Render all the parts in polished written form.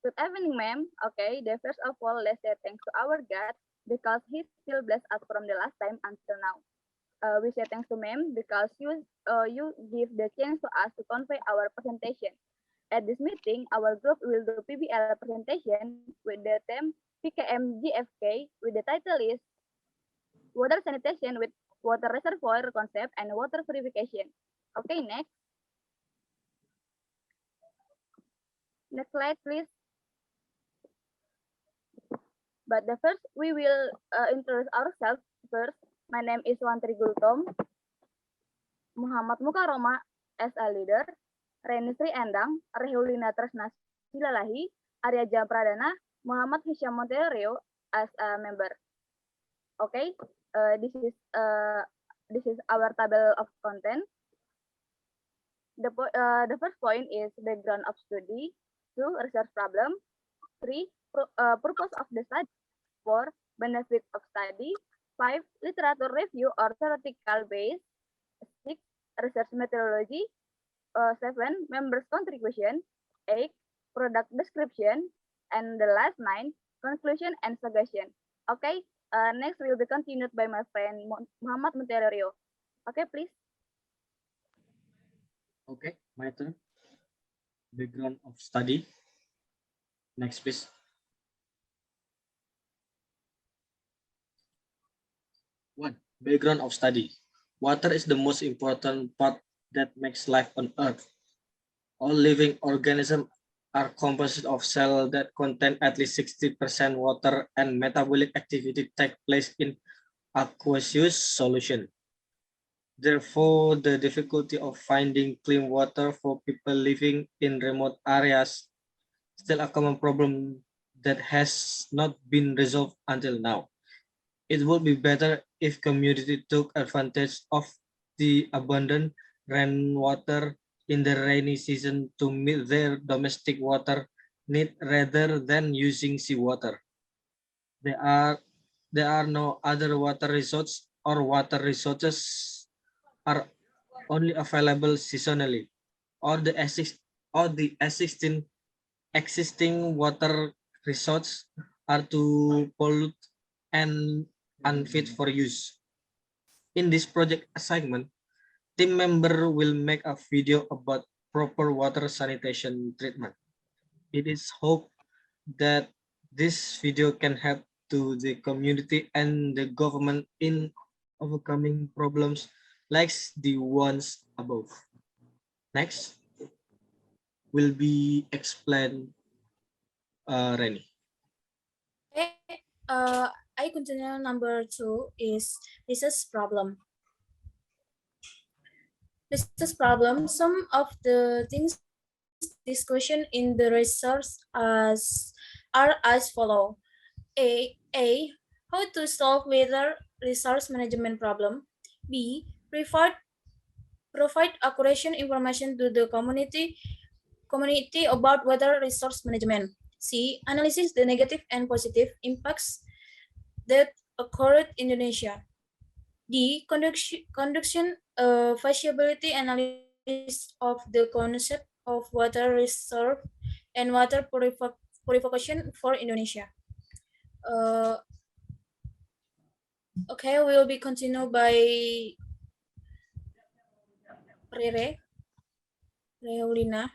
Good evening, ma'am. Okay, the first of all, let's say thanks to our God because He still blessed us from the last time until now. We say thanks to ma'am because you give the chance to us to convey our presentation. At this meeting, our group will do PBL presentation with the theme PKM GFK with the title is Water Sanitation with Water Reservoir Concept and Water Purification. Okay, next. Next slide, please. But the first, we will introduce ourselves first. My name is Wantri Gultom. Muhammad Mukaroma as a leader. Reni Sri Endang, Rehulina Tresna Silalahi, Arya Jam Pradana, Muhammad Hisham Monterio as a member. Okay, this is our table of content. The first point is background of study. 2. Research problem. 3. Purpose of the study. 4. Benefit of study. 5. Literature review or theoretical base. 6. Research methodology. 7. Members contribution. 8. Product description. And the last 9. Conclusion and suggestion. Okay, next will be continued by my friend Muhammad Monterio. Okay, please. Okay, my turn. Background of study. Next, please. One, background of study. Water is the most important part that makes life on Earth. All living organisms are composed of cells that contain at least 60% water, and metabolic activity take place in aqueous solution. Therefore, the difficulty of finding clean water for people living in remote areas still a common problem that has not been resolved until now. It would be better if community took advantage of the abundant rainwater in the rainy season to meet their domestic water need rather than using seawater. There are no other water resources or water resources are only available seasonally, or the existing water resources are too polluted and unfit for use. In this project assignment, team member will make a video about proper water sanitation treatment. It is hoped that this video can help to the community and the government in overcoming problems like the ones above. Next will be explained Reni. Okay, I continue. Number 2 is research problem. Research problem. Some of the things discussion in the research are as follow. A. How to solve water resource management problem. B. Provide accurate information to the community about water resource management. C. Analysis the negative and positive impacts that occurred in Indonesia. D. Conduction feasibility analysis of the concept of water reserve and water purification for Indonesia. Okay, we will be continued by Reulina.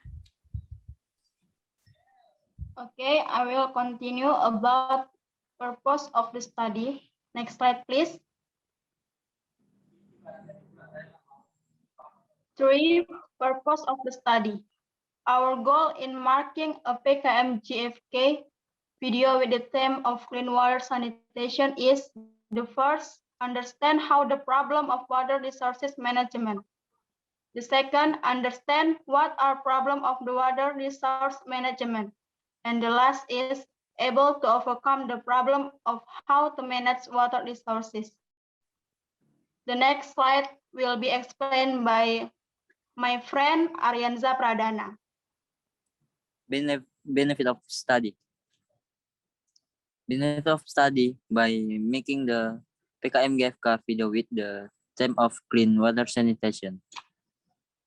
Okay, I will continue about purpose of the study. Next slide, please. 3. Purpose of the study. Our goal in marking a PKM GFK video with the theme of clean water sanitation is the first, understand how the problem of water resources management. The second, understand what are problem of the water resource management. And the last is able to overcome the problem of how to manage water resources. The next slide will be explained by my friend Aryanza Pradana. Benefit of study. Benefit of study by making the PKM GFK video with the theme of clean water sanitation.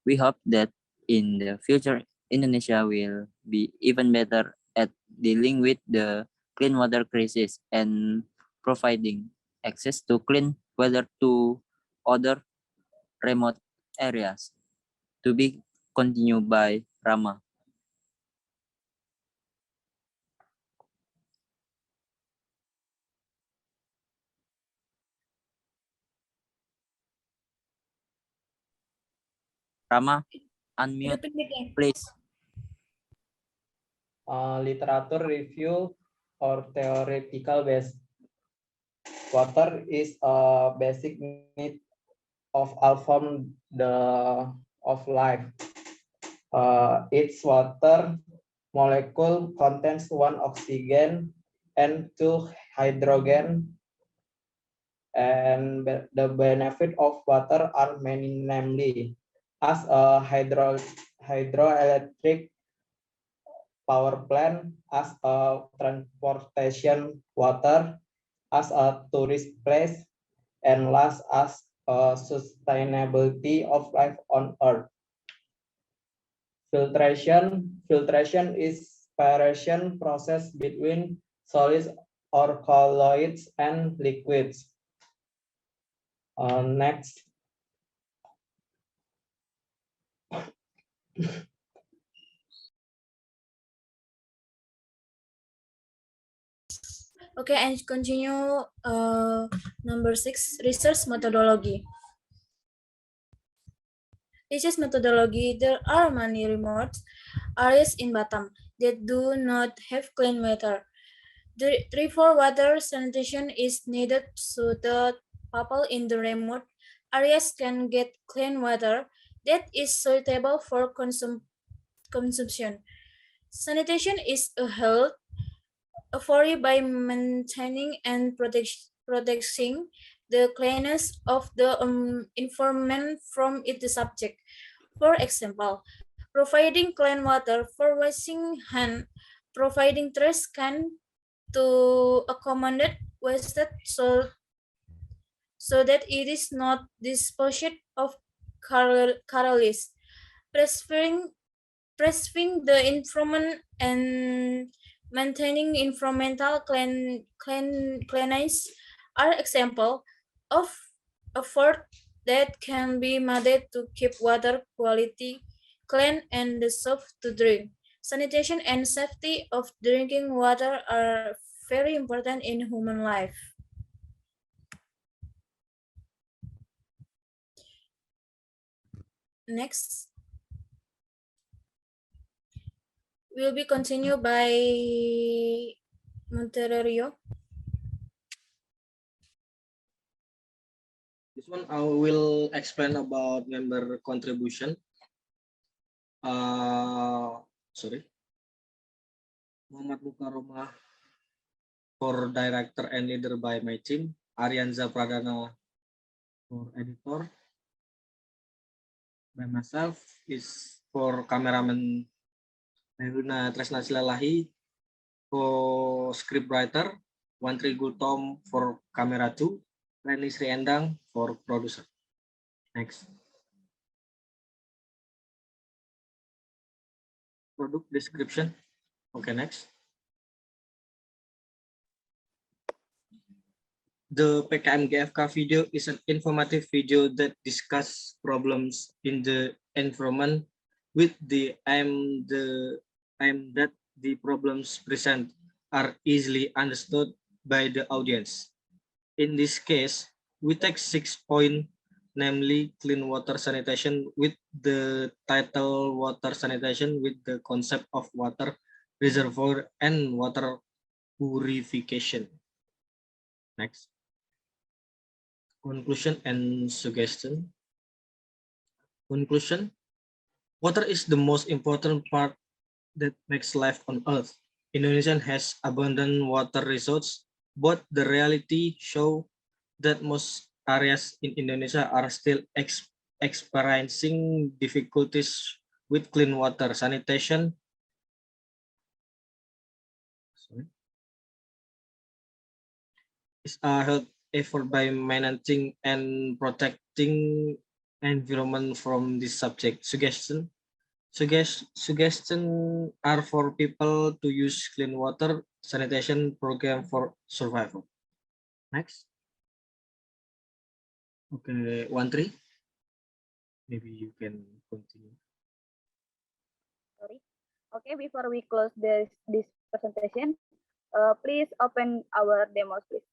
We hope that in the future, Indonesia will be even better at dealing with the clean water crisis and providing access to clean water to other remote areas. To be continued by Rama. Rama, unmute, Repeat again. please. Literature review or theoretical base. Water is a basic need of all form of life. Its water molecule contains one oxygen and two hydrogen, and the benefit of water are many, namely as a hydroelectric power plant, as a transportation water, as a tourist place, and last as a sustainability of life on Earth. Filtration is separation process between solids or colloids and liquids. Next. Okay, and continue number 6, research methodology. Research methodology, there are many remote areas in Batam that do not have clean water. Therefore, water sanitation is needed so that people in the remote areas can get clean water that is suitable for consumption. Sanitation is a health authority by maintaining and protecting the cleanliness of the environment from its subject. For example, providing clean water for washing hands, providing trash can to accommodate wasted so that it is not disposed of careless, preserving the environment and maintaining environmental cleanliness are examples of effort that can be made to keep water quality clean and safe to drink. Sanitation and safety of drinking water are very important in human life. Next will be continued by Monterio. This one I will explain about member contribution. Muhammad Mukaromah for director and leader by my team. Arianza Pradana for editor. By myself is for cameraman Meluna Tresna Silalahi, for scriptwriter Wantri Gultom for camera 2, Reni Sri Endang for producer. Next. Product description. Okay, next. The PKM GFK video is an informative video that discusses problems in the environment with the aim that the problems present are easily understood by the audience. In this case, we take 6 points, namely clean water sanitation with the title water sanitation with the concept of water reservoir and water purification. Next. Conclusion and suggestion. Conclusion. Water is the most important part that makes life on Earth. Indonesia has abundant water resources, but the reality shows that most areas in Indonesia are still experiencing difficulties with clean water sanitation. Is a health effort by managing and protecting environment from this subject. Suggestion. Suggestions are for people to use clean water sanitation program for survival. Next. Okay, 1-3. Maybe you can continue. Sorry. Okay, before we close this presentation, please open our demos, please.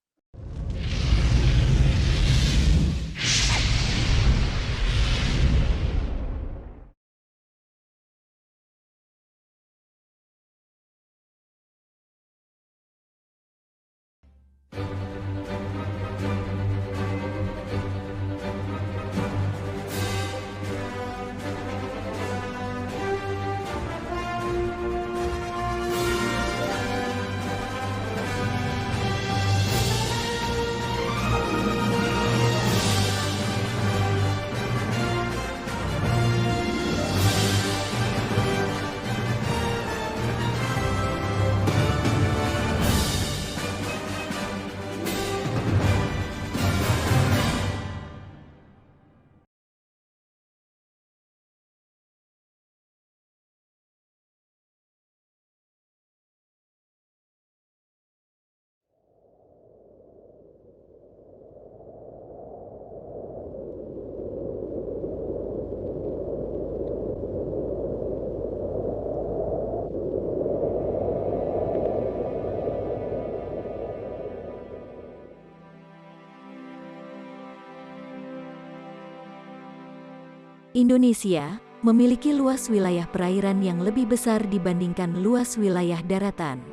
Indonesia memiliki luas wilayah perairan yang lebih besar dibandingkan luas wilayah daratan.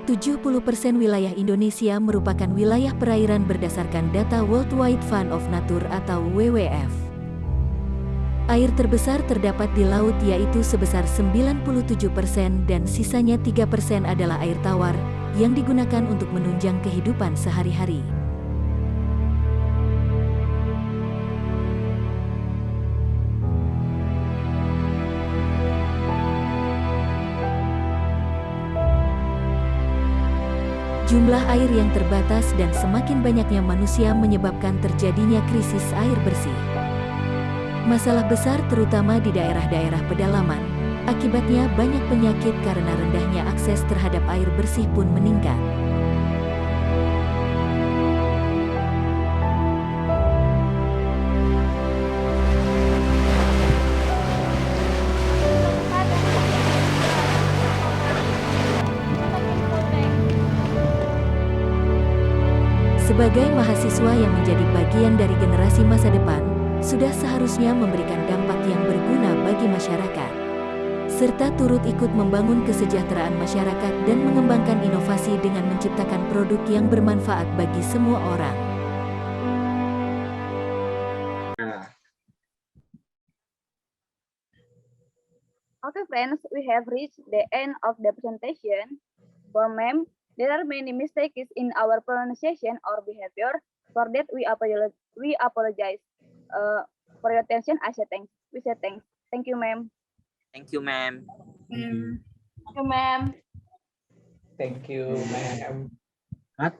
70% wilayah Indonesia merupakan wilayah perairan berdasarkan data World Wide Fund of Nature atau WWF. Air terbesar terdapat di laut yaitu sebesar 97% dan sisanya 3% adalah air tawar yang digunakan untuk menunjang kehidupan sehari-hari. Jumlah air yang terbatas dan semakin banyaknya manusia menyebabkan terjadinya krisis air bersih. Masalah besar terutama di daerah-daerah pedalaman, akibatnya banyak penyakit karena rendahnya akses terhadap air bersih pun meningkat. Sebagai mahasiswa yang menjadi bagian dari generasi masa depan, sudah seharusnya memberikan dampak yang berguna bagi masyarakat, serta turut ikut membangun kesejahteraan masyarakat dan mengembangkan inovasi dengan menciptakan produk yang bermanfaat bagi semua orang. Okay, friends, we have reached the end of the presentation. For ma'am, there are many mistakes in our pronunciation or behavior. For that, we apologize. For your attention, I say thanks. We say thanks. Thank you, ma'am. Thank you, ma'am. Thank you, ma'am. Thank you, ma'am. Cut.